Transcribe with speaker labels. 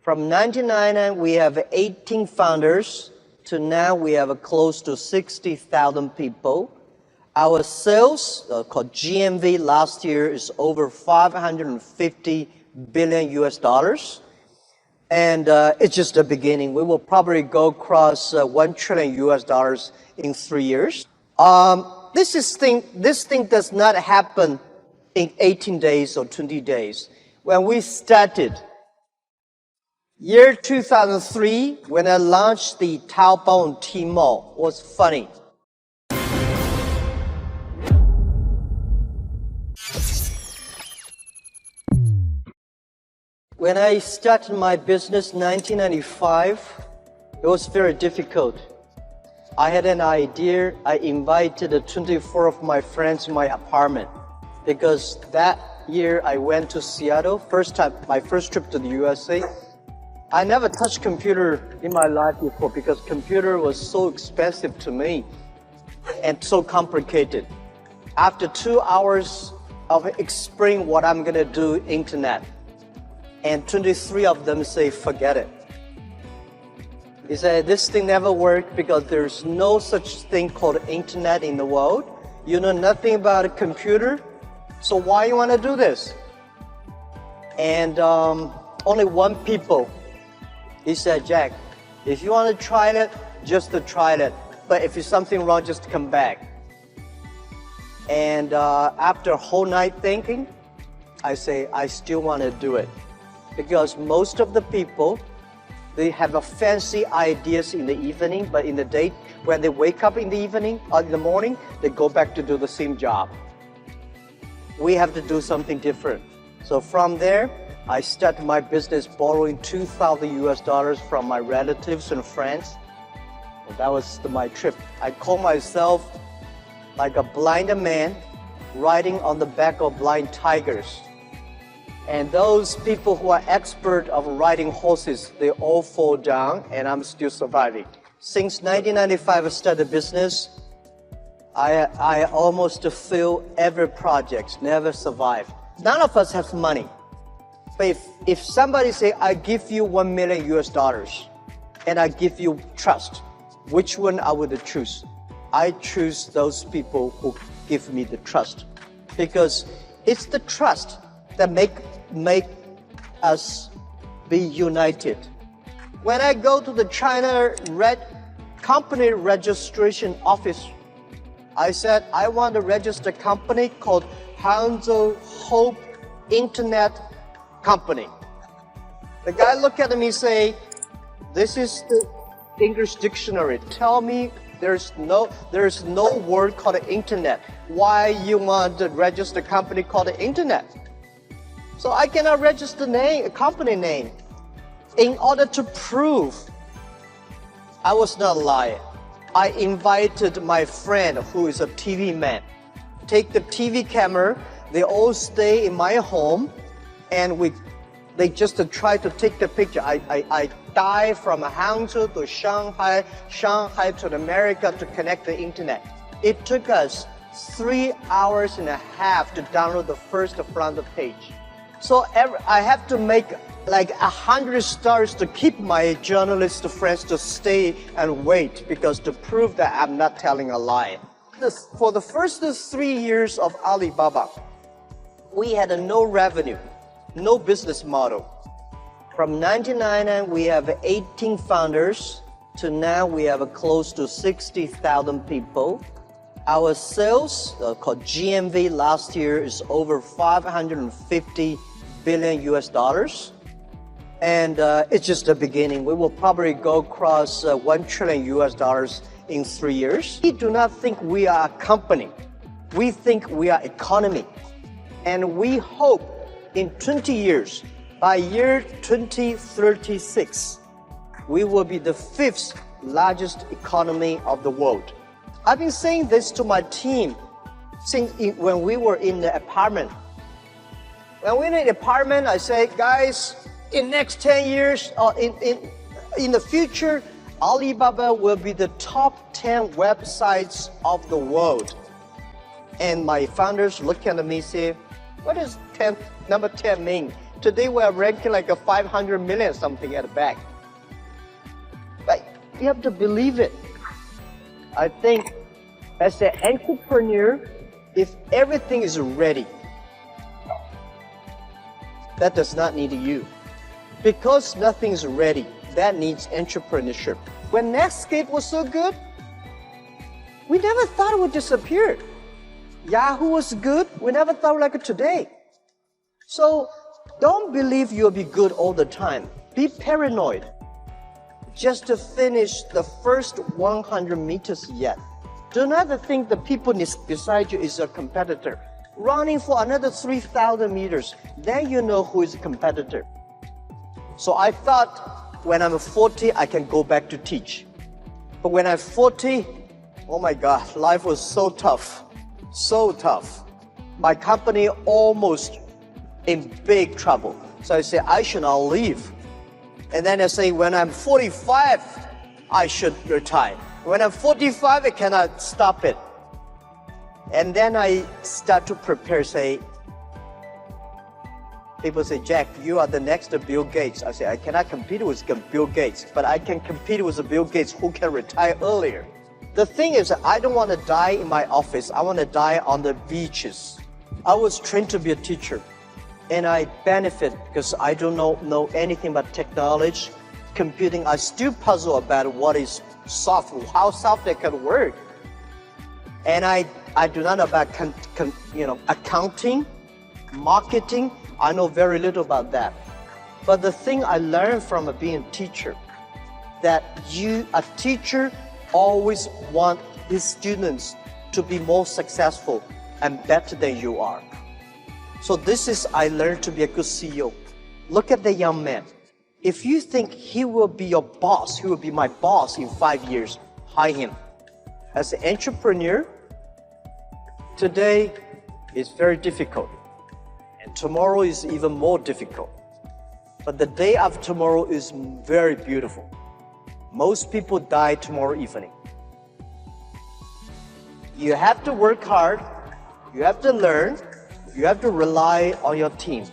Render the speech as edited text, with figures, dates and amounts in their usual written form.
Speaker 1: From 1999, we have 18 founders to now we have close to 60,000 people. Our sales, called GMV, last year is over 550 billion US dollars. And it's just the beginning. We will probably go across 1 trillion US dollars in 3 years. This thing does not happen in 18 days or 20 days. When we started, year 2003, when I launched the Taobao and Tmall, was funny. When I started my business in 1995, it was very difficult. I had an idea. I invited 24 of my friends in my apartment because that year I went to Seattle, my first trip to the USA. I never touched computer in my life before because computer was so expensive to me and so complicated. After 2 hours of explaining what I'm gonna do, internet, and 23 of them say, forget it. He said, this thing never worked because there's no such thing called internet in the world. You know nothing about a computer, so why you want to do this? And only one people, he said, Jack, if you want to try it, just to try it. But if there's something wrong, just come back. And after a whole night thinking, I say, I still want to do it. Because most of the people, they have a fancy ideas in the evening, but in the day, when they wake up in the evening or in the morning, they go back to do the same job. We have to do something different. So from there, I started my business borrowing 2,000 US dollars from my relatives and friends. And that was my trip. I call myself like a blind man riding on the back of blind tigers. And those people who are expert of riding horses, they all fall down, and I'm still surviving. Since 1995, I started business. I almost failed every project, never survived. None of us have money. But if somebody say, I give you 1 million US dollars, and I give you trust, which one I would choose? I choose those people who give me the trust. Because it's the trust that make us be united. When I go to the China company registration office, I said, I want to register a company called Hangzhou Hope Internet Company. The guy looked at me and say, this is the English dictionary. Tell me there's no word called internet. Why you want to register a company called the internet? So I cannot register a company name in order to prove I was not lying. I invited my friend who is a TV man. Take the TV camera, they all stay in my home, and they just try to take the picture. I dive from Hangzhou to Shanghai to America to connect the internet. It took us 3 hours and a half to download the first front page. So I have to make like 100 stars to keep my journalist friends to stay and wait, because to prove that I'm not telling a lie. For the first 3 years of Alibaba, we had no revenue, no business model. From 1999, we have 18 founders to now we have close to 60,000 people. Our sales, called GMV, last year is over 550 billion US dollars. And it's just the beginning. We will probably go across 1 trillion US dollars in 3 years. We do not think we are a company. We think we are economy. And we hope in 20 years, by year 2036, we will be the 5th largest economy of the world. I've been saying this to my team since when we were in the apartment. When we're in the apartment, I say, guys, in next 10 years, or in the future, Alibaba will be the top 10 websites of the world. And my founders look at me and say, what does number 10 mean? Today we are ranking like a 500 million something at the back. But you have to believe it. I think as an entrepreneur, if everything is ready, that does not need you. Because nothing is ready, that needs entrepreneurship. When Netscape was so good, we never thought it would disappear. Yahoo was good, we never thought like it today. So don't believe you'll be good all the time. Be paranoid. Just to finish the first 100 meters yet. Do not think the people beside you is a competitor. Running for another 3,000 meters, then you know who is a competitor. So I thought when I'm 40, I can go back to teach. But when I'm 40, oh my God, life was so tough, so tough. My company almost in big trouble. So I say, I should not leave. And then I say, when I'm 45, I should retire. When I'm 45, I cannot stop it. And then I start to prepare, say, people say, Jack, you are the next Bill Gates. I say, I cannot compete with Bill Gates, but I can compete with Bill Gates who can retire earlier. The thing is, I don't want to die in my office. I want to die on the beaches. I was trained to be a teacher, and I benefit because I don't know anything about technology, computing. I still puzzle about what is software, how software can work. And I do not know about accounting, marketing. I know very little about that. But the thing I learned from being a teacher, that a teacher always want his students to be more successful and better than you are. So this is, I learned to be a good CEO. Look at the young man. If you think he will be your boss, he will be my boss in 5 years, hire him. As an entrepreneur, today is very difficult. And tomorrow is even more difficult. But the day after tomorrow is very beautiful. Most people die tomorrow evening. You have to work hard, you have to learn, you have to rely on your team.